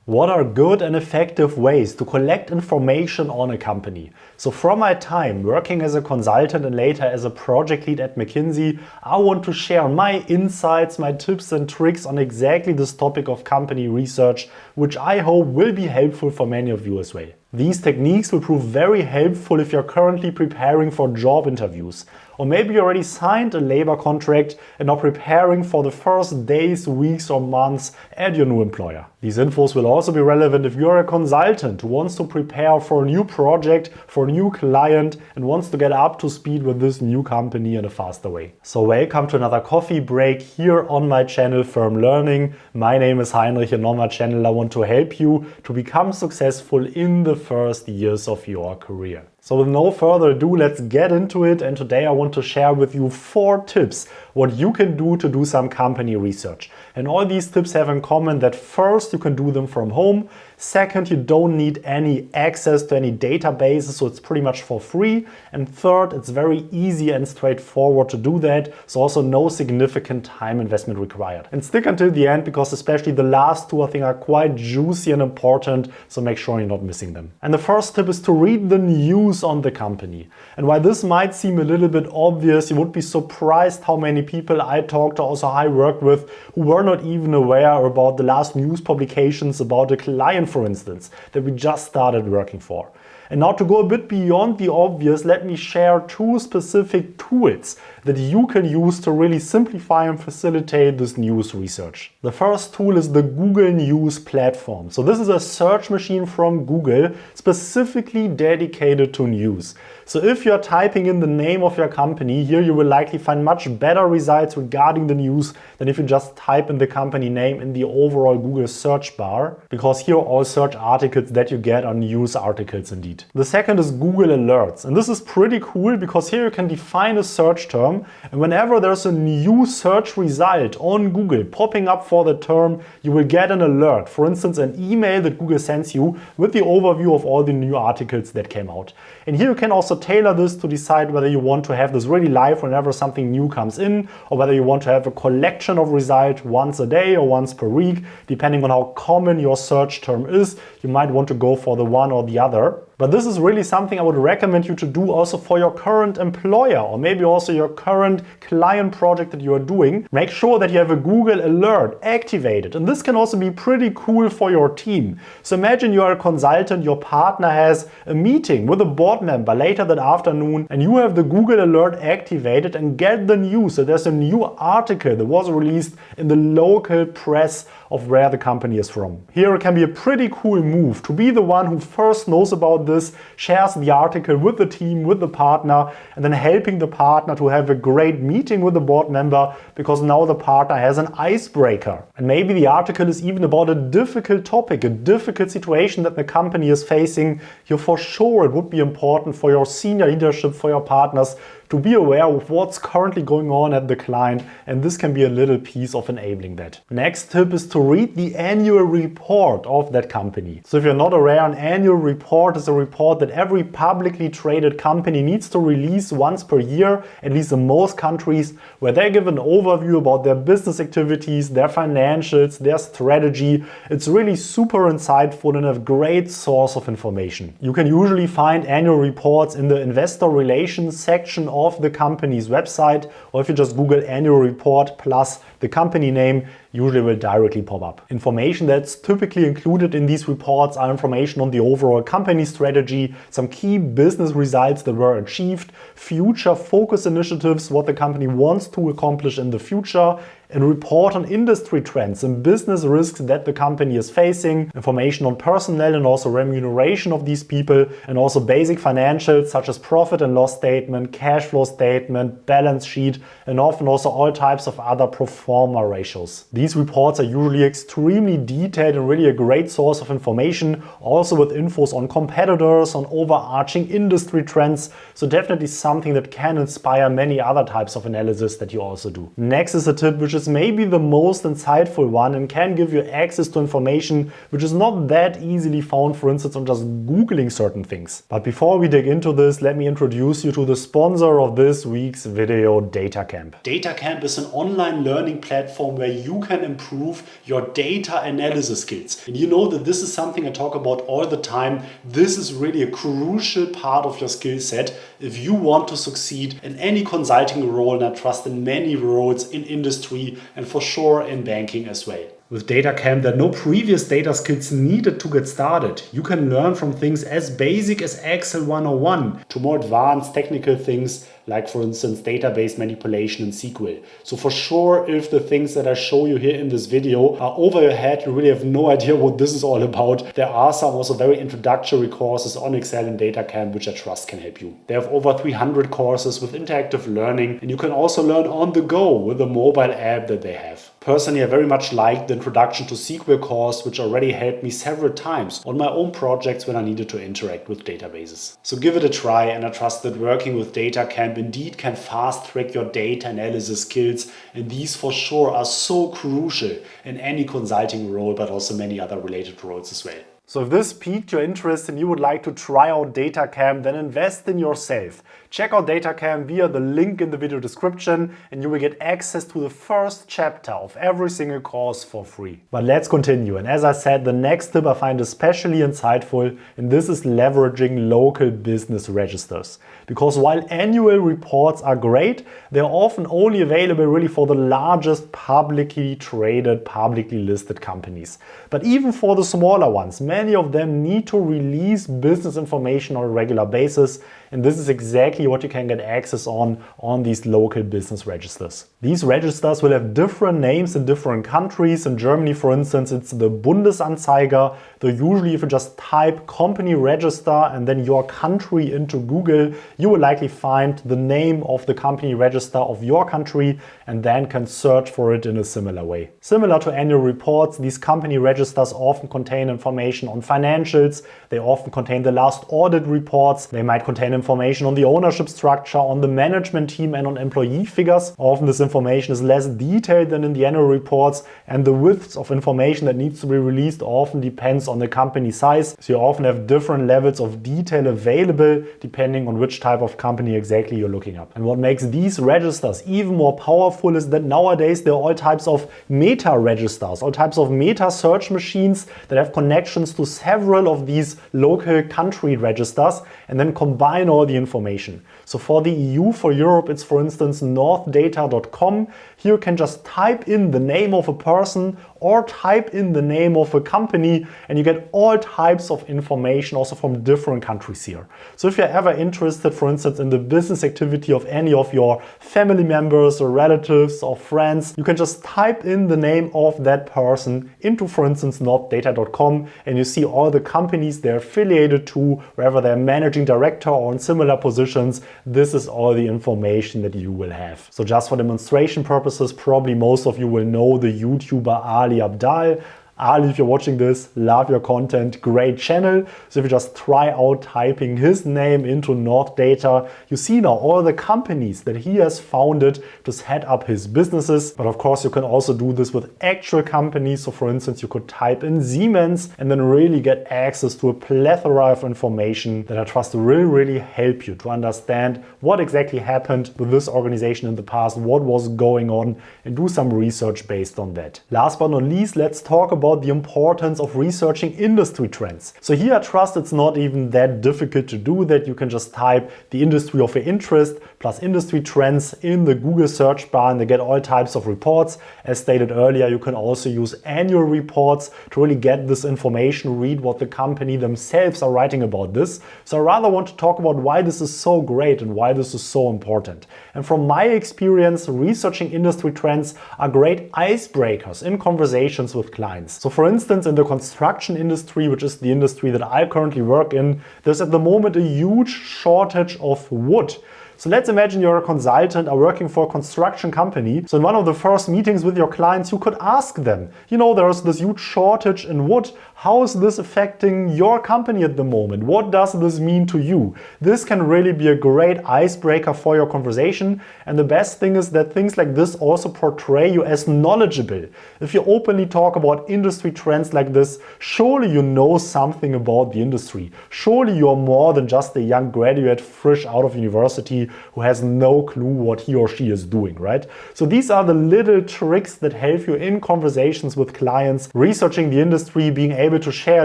What are good and effective ways to collect information on a company? So from my time working as a consultant and later as a project lead at McKinsey, I want to share my insights, my tips and tricks on exactly this topic of company research, which I hope will be helpful for many of you as well. These techniques will prove very helpful if you're currently preparing for job interviews. Or maybe you already signed a labor contract and are preparing for the first days, weeks or months at your new employer. These infos will also be relevant if you're a consultant who wants to prepare for a new project, for a new client and wants to get up to speed with this new company in a faster way. So welcome to another coffee break here on my channel Firm Learning. My name is Heinrich and on my channel I want to help you to become successful in the first years of your career. So with no further ado, let's get into it, and today I want to share with you 4 tips what you can do to do some company research. And all these tips have in common that first, you can do them from home. Second, you don't need any access to any databases, so it's pretty much for free. And third, it's very easy and straightforward to do that, so also no significant time investment required. And stick until the end because especially the last 2 I think are quite juicy and important, so make sure you're not missing them. And the first tip is to read the news on the company. And while this might seem a little bit obvious, you would be surprised how many people I talked to, also I worked with, who were not even aware about the last news publications about a client, for instance, that we just started working for. And now to go a bit beyond the obvious, let me share 2 specific tools that you can use to really simplify and facilitate this news research. The first tool is the Google News platform. So this is a search machine from Google specifically dedicated to news. So if you're typing in the name of your company, here you will likely find much better results regarding the news than if you just type in the company name in the overall Google search bar, because here all search articles that you get are news articles indeed. The second is Google Alerts, and this is pretty cool because here you can define a search term, and whenever there's a new search result on Google popping up for the term, you will get an alert. For instance, an email that Google sends you with the overview of all the new articles that came out. And here you can also tailor this to decide whether you want to have this really live whenever something new comes in, or whether you want to have a collection of results once a day or once per week, depending on how common your search term is. You might want to go for the one or the other. But this is really something I would recommend you to do also for your current employer, or maybe also your current client project that you are doing. Make sure that you have a Google Alert activated, and this can also be pretty cool for your team. So imagine you are a consultant, your partner has a meeting with a board member later that afternoon, and you have the Google Alert activated and get the news that there's a new article that was released in the local press of where the company is from. Here it can be a pretty cool move to be the one who first knows about this, shares the article with the team, with the partner, and then helping the partner to have a great meeting with the board member, because now the partner has an icebreaker. And maybe the article is even about a difficult topic, a difficult situation that the company is facing. Here for sure it would be important for your senior leadership, for your partners, to be aware of what's currently going on at the client, and this can be a little piece of enabling that. Next tip is to read the annual report of that company. So if you're not aware, an annual report is a report that every publicly traded company needs to release once per year, at least in most countries, where they give an overview about their business activities, their financials, their strategy. It's really super insightful and a great source of information. You can usually find annual reports in the investor relations section of the company's website, or if you just Google annual report plus the company name, usually will directly pop up. Information that's typically included in these reports are information on the overall company strategy, some key business results that were achieved, future focus initiatives, what the company wants to accomplish in the future, and report on industry trends and business risks that the company is facing, information on personnel and also remuneration of these people, and also basic financials such as profit and loss statement, cash flow statement, balance sheet, and often also all types of other pro forma ratios. These reports are usually extremely detailed and really a great source of information, also with infos on competitors, on overarching industry trends, so definitely something that can inspire many other types of analysis that you also do. Next is a tip which is is maybe the most insightful one and can give you access to information which is not that easily found, for instance, on just Googling certain things. But before we dig into this, let me introduce you to the sponsor of this week's video, DataCamp. DataCamp is an online learning platform where you can improve your data analysis skills. And you know that this is something I talk about all the time. This is really a crucial part of your skill set if you want to succeed in any consulting role, and I trust in many roles in industry and for sure in banking as well. With DataCamp, there are no previous data skills needed to get started. You can learn from things as basic as Excel 101 to more advanced technical things like, for instance, database manipulation in SQL. So for sure, if the things that I show you here in this video are over your head, you really have no idea what this is all about, there are some also very introductory courses on Excel and DataCamp which I trust can help you. They have over 300 courses with interactive learning, and you can also learn on the go with the mobile app that they have. Personally, I very much liked the Introduction to SQL course, which already helped me several times on my own projects when I needed to interact with databases. So give it a try, and I trust that working with DataCamp indeed can fast track your data analysis skills, and these for sure are so crucial in any consulting role, but also many other related roles as well. So if this piqued your interest and you would like to try out DataCamp, then invest in yourself. Check out DataCamp via the link in the video description and you will get access to the first chapter of every single course for free. But let's continue. And as I said, the next tip I find especially insightful, and this is leveraging local business registers. Because while annual reports are great, they're often only available really for the largest publicly traded, publicly listed companies. But even for the smaller ones, many of them need to release business information on a regular basis, and this is exactly what you can get access on these local business registers. These registers will have different names in different countries. In Germany, for instance, it's the Bundesanzeiger. So usually if you just type company register and then your country into Google, you will likely find the name of the company register of your country and then can search for it in a similar way. Similar to annual reports, these company registers often contain information on financials. They often contain the last audit reports. They might contain information on the ownership structure, on the management team and on employee figures. Often this information is less detailed than in the annual reports, and the width of information that needs to be released often depends on the company size. So you often have different levels of detail available depending on which type of company exactly you're looking up. And what makes these registers even more powerful is that nowadays there are all types of meta registers, all types of meta search machines that have connections to several of these local country registers and then combine all the information. So for the EU, for Europe, it's for instance northdata.com. Here you can just type in the name of a person or type in the name of a company and you get all types of information also from different countries here. So if you're ever interested, for instance, in the business activity of any of your family members or relatives or friends, you can just type in the name of that person into, for instance, northdata.com and you see all the companies they're affiliated to, wherever they're managing director or in similar positions. This is all the information that you will have. So just for demonstration purposes, probably most of you will know the YouTuber Ali Abdaal. Ali, if you're watching this, love your content, great channel. So if you just try out typing his name into North Data, you see now all the companies that he has founded to set up his businesses. But of course, you can also do this with actual companies. So for instance, you could type in Siemens and then really get access to a plethora of information that I trust will really help you to understand what exactly happened with this organization in the past, what was going on, and do some research based on that. Last but not least, let's talk about the importance of researching industry trends. So here I trust it's not even that difficult to do that. You can just type the industry of your interest plus industry trends in the Google search bar and they get all types of reports. As stated earlier, you can also use annual reports to really get this information, read what the company themselves are writing about this. So I rather want to talk about why this is so great and why this is so important. And from my experience, researching industry trends are great icebreakers in conversations with clients. So for instance, in the construction industry, which is the industry that I currently work in, there's at the moment a huge shortage of wood. So let's imagine you're a consultant are working for a construction company. So in one of the first meetings with your clients, you could ask them, there's this huge shortage in wood. How is this affecting your company at the moment? What does this mean to you? This can really be a great icebreaker for your conversation. And the best thing is that things like this also portray you as knowledgeable. If you openly talk about industry trends like this, surely you know something about the industry. Surely you're more than just a young graduate fresh out of university who has no clue what he or she is doing, right? So these are the little tricks that help you in conversations with clients. Researching the industry, being able to share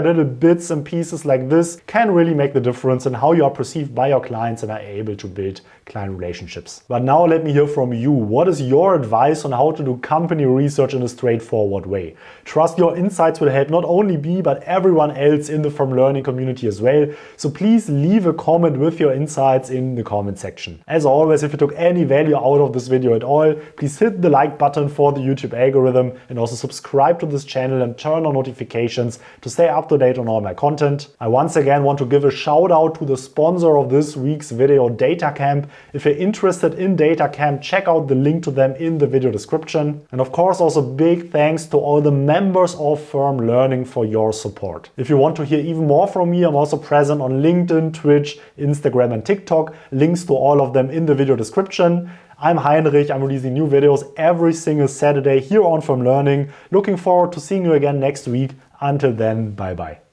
little bits and pieces like this can really make the difference in how you are perceived by your clients and are able to build client relationships. But now let me hear from you. What is your advice on how to do company research in a straightforward way? Trust your insights will help not only me, but everyone else in the From Learning community as well. So please leave a comment with your insights in the comment section. As always, if you took any value out of this video at all, please hit the like button for the YouTube algorithm and also subscribe to this channel and turn on notifications to stay up to date on all my content. I once again want to give a shout out to the sponsor of this week's video, DataCamp. If you're interested in DataCamp, check out the link to them in the video description. And of course, also big thanks to all the members of From Learning for your support. If you want to hear even more from me, I'm also present on LinkedIn, Twitch, Instagram and TikTok. Links to all of them in the video description. I'm Heinrich. I'm releasing new videos every single Saturday here on From Learning. Looking forward to seeing you again next week. Until then, bye bye.